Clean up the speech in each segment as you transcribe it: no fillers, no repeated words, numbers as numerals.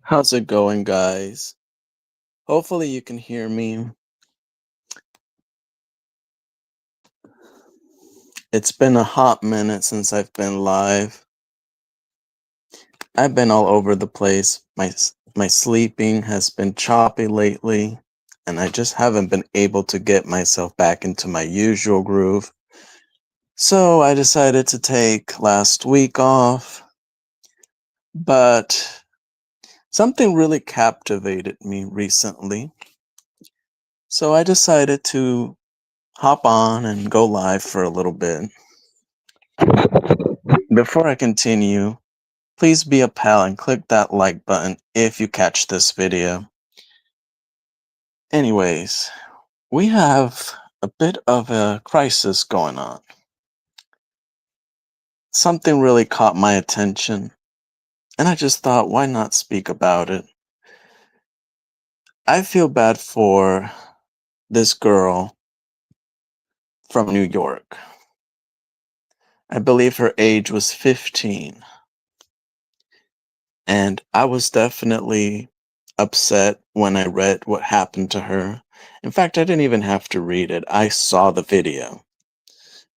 How's it going, guys? Hopefully, you can hear me. It's been a hot minute since I've been live. I've been all over the place. My sleeping has been choppy lately, and I just haven't been able to get myself back into my usual groove. So I decided to take last week off, but something really captivated me recently. So I decided to hop on and go live for a little bit. Before I continue, please be a pal and click that like button if you catch this video. Anyways, we have a bit of a crisis going on. Something really caught my attention, and I just thought, why not speak about it? I feel bad for this girl from New York. I believe her age was 15. And I was definitely upset when I read what happened to her. In fact, I didn't even have to read it. I saw the video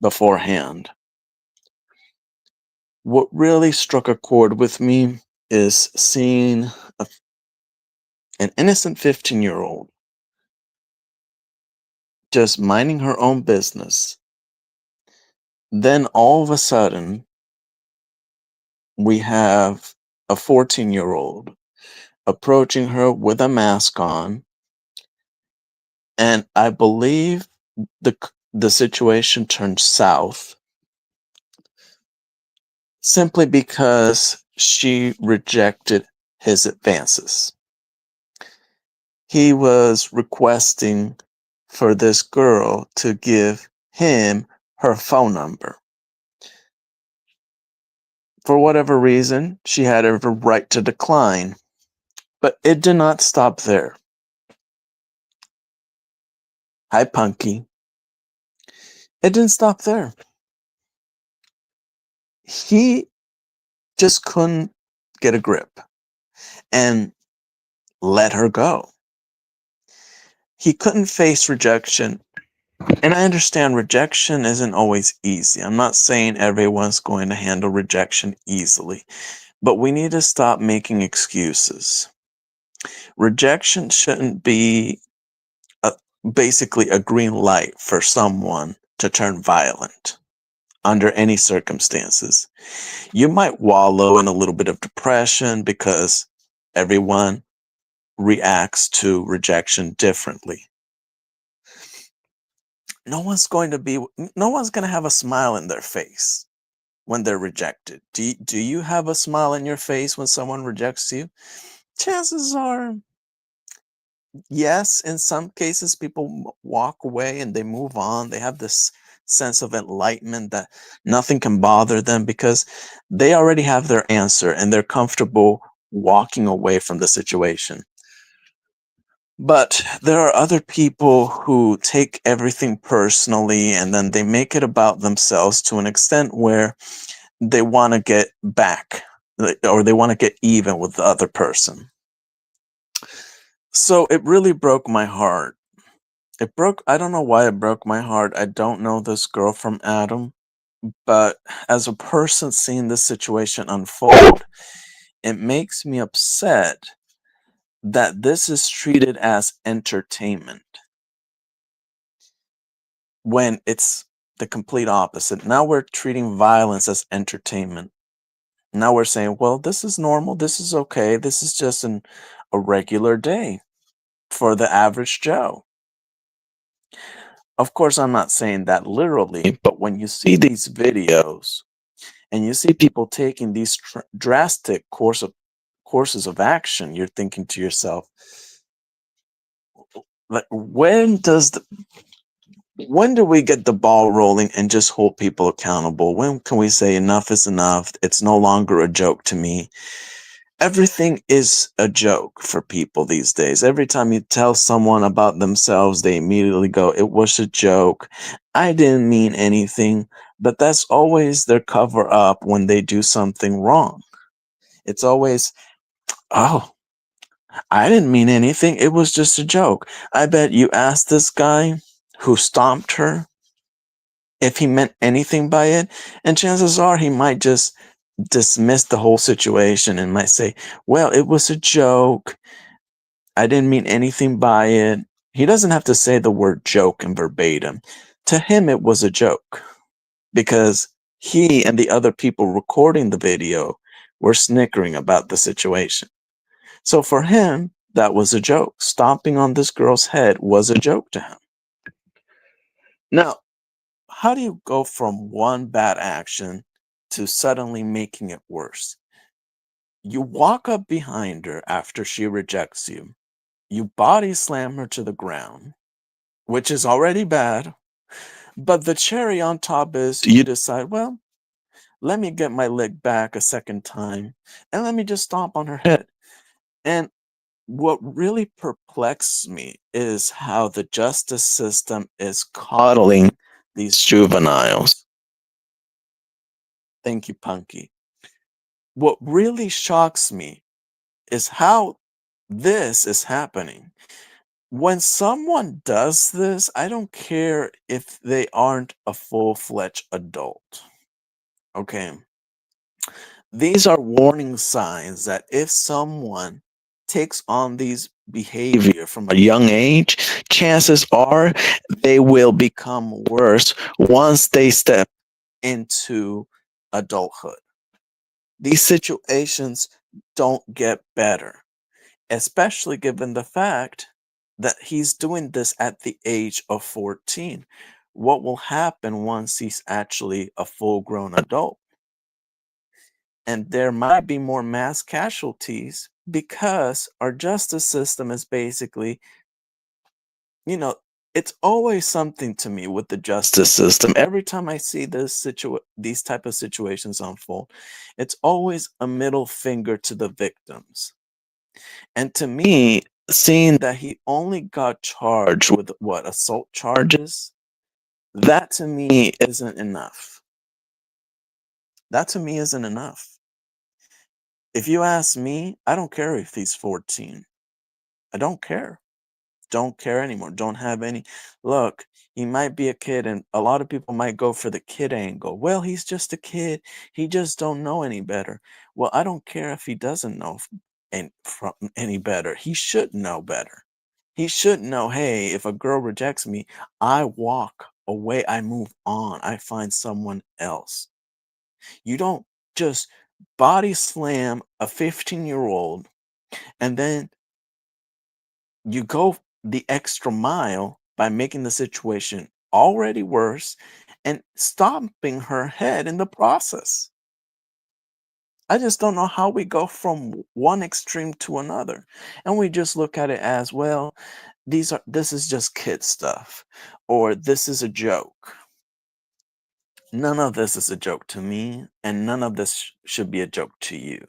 beforehand. What really struck a chord with me is seeing an innocent 15-year-old just minding her own business. Then all of a sudden, we have a 14-year-old approaching her with a mask on. And I believe the situation turned south simply because she rejected his advances. He was requesting for this girl to give him her phone number. For whatever reason, she had every right to decline, but it did not stop there. Hi, Punky. It didn't stop there. He just couldn't get a grip and let her go. He couldn't face rejection. And I understand rejection isn't always easy. I'm not saying everyone's going to handle rejection easily, but we need to stop making excuses. Rejection shouldn't be basically a green light for someone to turn violent under any circumstances. You might wallow in a little bit of depression because everyone reacts to rejection differently. No one's going to have a smile in their face when they're rejected. Do you have a smile in your face when someone rejects you? Chances are, yes, in some cases, people walk away and they move on. They have this sense of enlightenment that nothing can bother them because they already have their answer and they're comfortable walking away from the situation. But there are other people who take everything personally and then they make it about themselves to an extent where they want to get back or they want to get even with the other person. So it really broke my heart. I don't know why it broke my heart. I don't know this girl from Adam, but as a person seeing this situation unfold, it makes me upset that this is treated as entertainment when it's the complete opposite. Now we're treating violence as entertainment. Now we're saying, well, this is normal, this is okay, this is just a regular day for the average Joe. Of course, I'm not saying that literally, but when you see these videos and you see people taking these drastic courses of action, you're thinking to yourself, like, when do we get the ball rolling and just hold people accountable? When can we say enough is enough? It's no longer a joke to me. Everything is a joke for people these days. Every time you tell someone about themselves, they immediately go, "It was a joke. I didn't mean anything." But that's always their cover up when they do something wrong. It's always, "Oh, I didn't mean anything. It was just a joke." I bet you asked this guy who stomped her if he meant anything by it, and chances are he might just dismiss the whole situation and might say, "Well, it was a joke. I didn't mean anything by it." He doesn't have to say the word joke in verbatim. To him, it was a joke because he and the other people recording the video were snickering about the situation. So for him, that was a joke. Stomping on this girl's head was a joke to him. Now, how do you go from one bad action to suddenly making it worse? You walk up behind her after she rejects you. You body slam her to the ground, which is already bad. But the cherry on top is you decide, well, let me get my leg back a second time and let me just stomp on her head. And what really perplexes me is how the justice system is coddling these juveniles. Thank you, Punky. What really shocks me is how this is happening. When someone does this, I don't care if they aren't a full-fledged adult. Okay. These are warning signs that if someone takes on these behavior from a young age, chances are they will become worse once they step into adulthood. These situations don't get better, especially given the fact that he's doing this at the age of 14. What will happen once he's actually a full grown adult? And there might be more mass casualties because our justice system is basically, you know, it's always something to me with the justice system. Every time I see these type of situations unfold, it's always a middle finger to the victims. And to me, seeing that he only got charged with what, assault charges, that to me isn't enough. That to me isn't enough. If you ask me, I don't care if he's 14. I don't care. Don't care anymore. Don't have any. Look, he might be a kid, and a lot of people might go for the kid angle. Well, he's just a kid. He just don't know any better. Well, I don't care if he doesn't know any better. He should know better. He should know, hey, if a girl rejects me, I walk away, I move on, I find someone else. You don't just body slam a 15-year-old and then you go the extra mile by making the situation already worse and stomping her head in the process. I just don't know how we go from one extreme to another. And we just look at it as, well, this is just kid stuff, or this is a joke. None of this is a joke to me, and none of this should be a joke to you.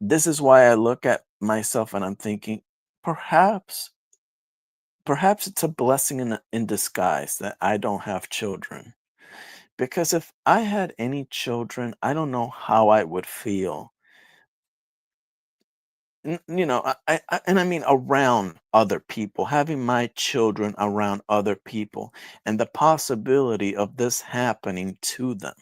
This is why I look at myself and I'm thinking, perhaps perhaps it's a blessing in disguise that I don't have children. Because if I had any children, I don't know how I would feel. And I mean around other people, having my children around other people, and the possibility of this happening to them,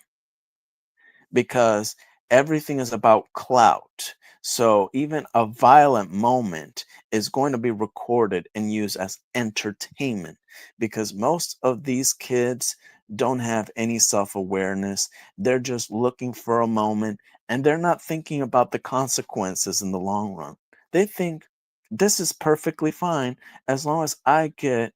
because everything is about clout. So even a violent moment is going to be recorded and used as entertainment because most of these kids don't have any self awareness. They're just looking for a moment and they're not thinking about the consequences in the long run. They think this is perfectly fine as long as I get,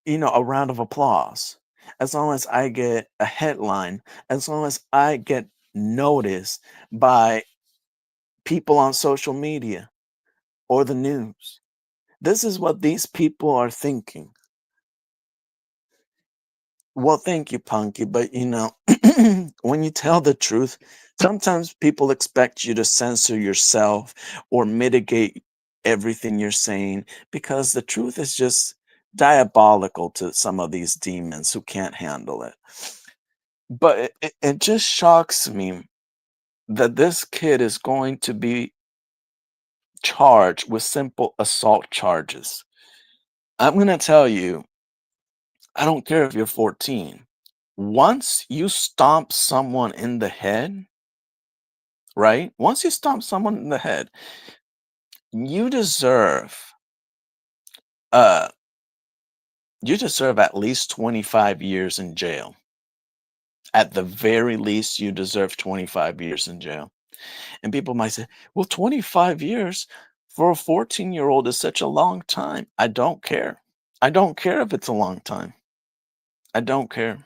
a round of applause, as long as I get a headline, as long as I get noticed by people on social media or the news. This is what these people are thinking. Well, thank you, Punky, but when you tell the truth, Sometimes people expect you to censor yourself or mitigate everything you're saying because the truth is just diabolical to some of these demons who can't handle it. But it just shocks me that this kid is going to be charged with simple assault charges. I'm going to tell you, I don't care if you're 14. Once you stomp someone in the head, right? Once you stomp someone in the head, you deserve uh you deserve at least 25 years in jail. At the very least, you deserve 25 years in jail. And people might say, well, 25 years for a 14-year-old is such a long time. I don't care. I don't care if it's a long time. I don't care.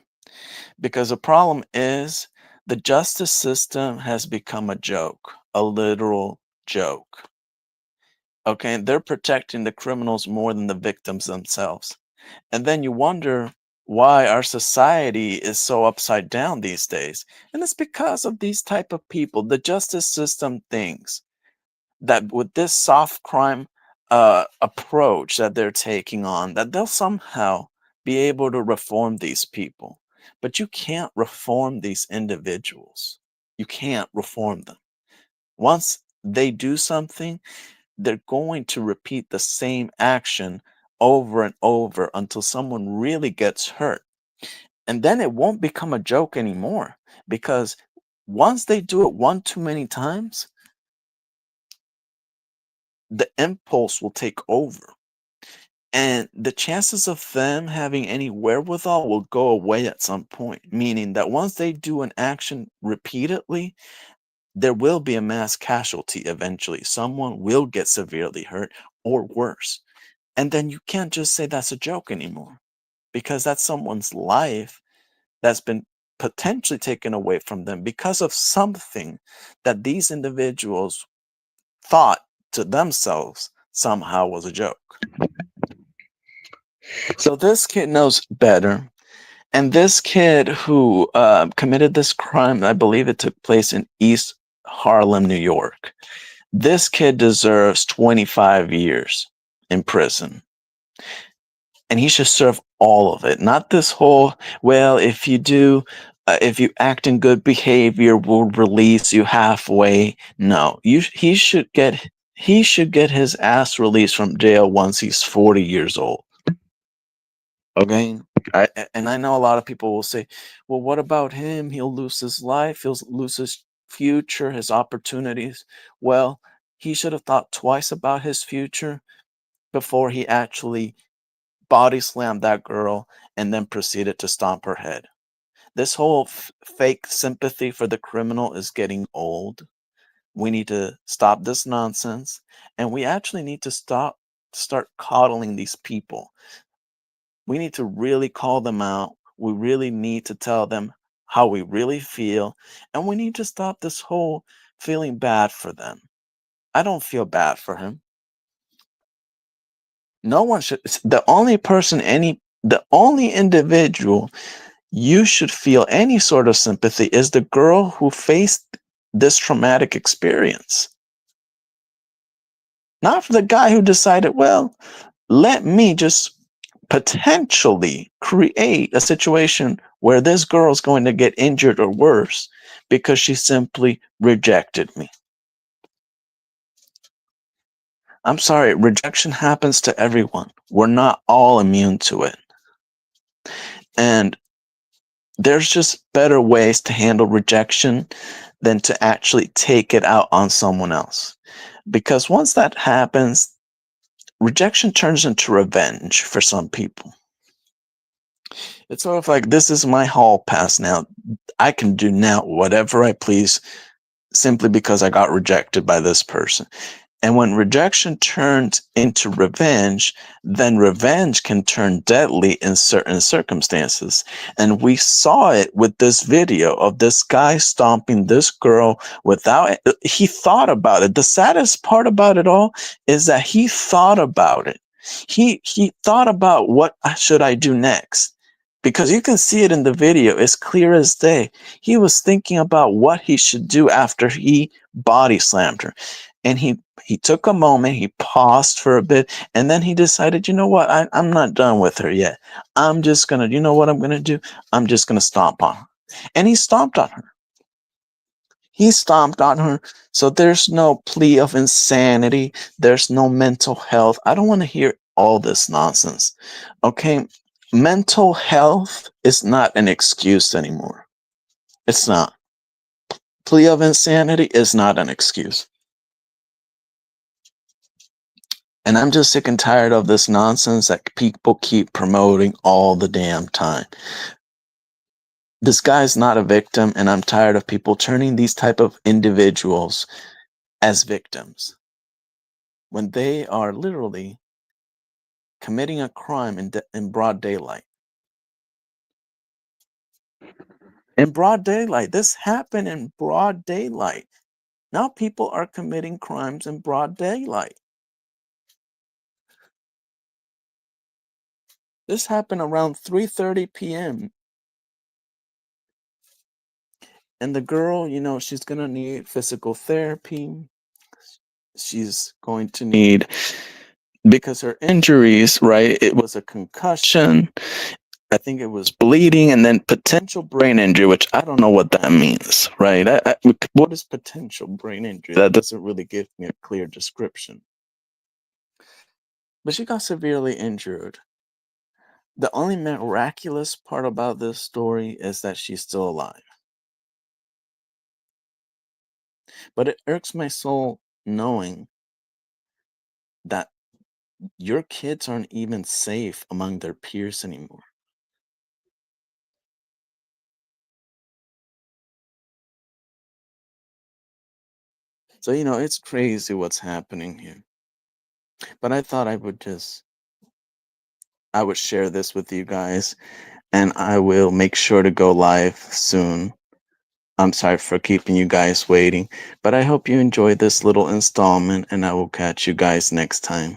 Because the problem is the justice system has become a joke, a literal joke. Okay, they're protecting the criminals more than the victims themselves. And then you wonder why our society is so upside down these days. And it's because of these type of people. The justice system thinks that with this soft crime approach that they're taking on, that they'll somehow be able to reform these people. But you can't reform these individuals. You can't reform them. Once they do something, they're going to repeat the same action over and over until someone really gets hurt. And then it won't become a joke anymore because once they do it one too many times, the impulse will take over. And the chances of them having any wherewithal will go away at some point, meaning that once they do an action repeatedly, there will be a mass casualty eventually. Someone will get severely hurt or worse. And then you can't just say that's a joke anymore because that's someone's life that's been potentially taken away from them because of something that these individuals thought to themselves somehow was a joke. So this kid knows better. And this kid who committed this crime, I believe it took place in East Harlem, New York. This kid deserves 25 years in prison. And he should serve all of it. Not this whole, well, if you act in good behavior, we'll release you halfway. No, he should get his ass released from jail once he's 40 years old. Okay. And I know a lot of people will say, well, what about him? He'll lose his life, he'll lose his future, his opportunities. Well, he should have thought twice about his future before he actually body slammed that girl and then proceeded to stomp her head. This whole fake sympathy for the criminal is getting old. We need to stop this nonsense, and we actually need to start coddling these people. We need to really call them out. We really need to tell them how we really feel, and we need to stop this whole feeling bad for them. I don't feel bad for him. No one should. The only individual you should feel any sort of sympathy is the girl who faced this traumatic experience. Not for the guy who decided, well, let me just potentially create a situation where this girl's going to get injured or worse because she simply rejected me. I'm sorry, rejection happens to everyone. We're not all immune to it. And there's just better ways to handle rejection than to actually take it out on someone else. Because once that happens, rejection turns into revenge for some people. It's sort of like, this is my hall pass now. I can do now whatever I please simply because I got rejected by this person. And when rejection turns into revenge, then revenge can turn deadly in certain circumstances. And we saw it with this video of this guy stomping this girl without, he thought about it. The saddest part about it all is that he thought about it. He thought about what should I do next. because you can see it in the video. It's clear as day. He was thinking about what he should do after he body slammed her. And he took a moment, he paused for a bit, and then he decided, you know what, I'm not done with her yet. I'm just gonna, you know what I'm gonna do? I'm just gonna stomp on her. And he stomped on her. He stomped on her. So there's no plea of insanity. There's no mental health. I don't want to hear all this nonsense. Okay? Mental health is not an excuse anymore. It's not. Plea of insanity is not an excuse. And I'm just sick and tired of this nonsense that people keep promoting all the damn time. This guy's not a victim, and I'm tired of people turning these type of individuals as victims when they are literally committing a crime in broad daylight. In broad daylight. This happened in broad daylight. Now people are committing crimes in broad daylight. This happened around 3:30 p.m. And the girl, you know, she's going to need physical therapy. She's going to need, because her injuries, right? It was a concussion. I think it was bleeding, and then potential brain injury, which I don't know what that means, right? What is potential brain injury? That doesn't really give me a clear description. But she got severely injured. The only miraculous part about this story is that she's still alive. But it irks my soul knowing that your kids aren't even safe among their peers anymore. So, you know, it's crazy what's happening here. But I thought I would share this with you guys, and I will make sure to go live soon. I'm sorry for keeping you guys waiting, but I hope you enjoyed this little installment, and I will catch you guys next time.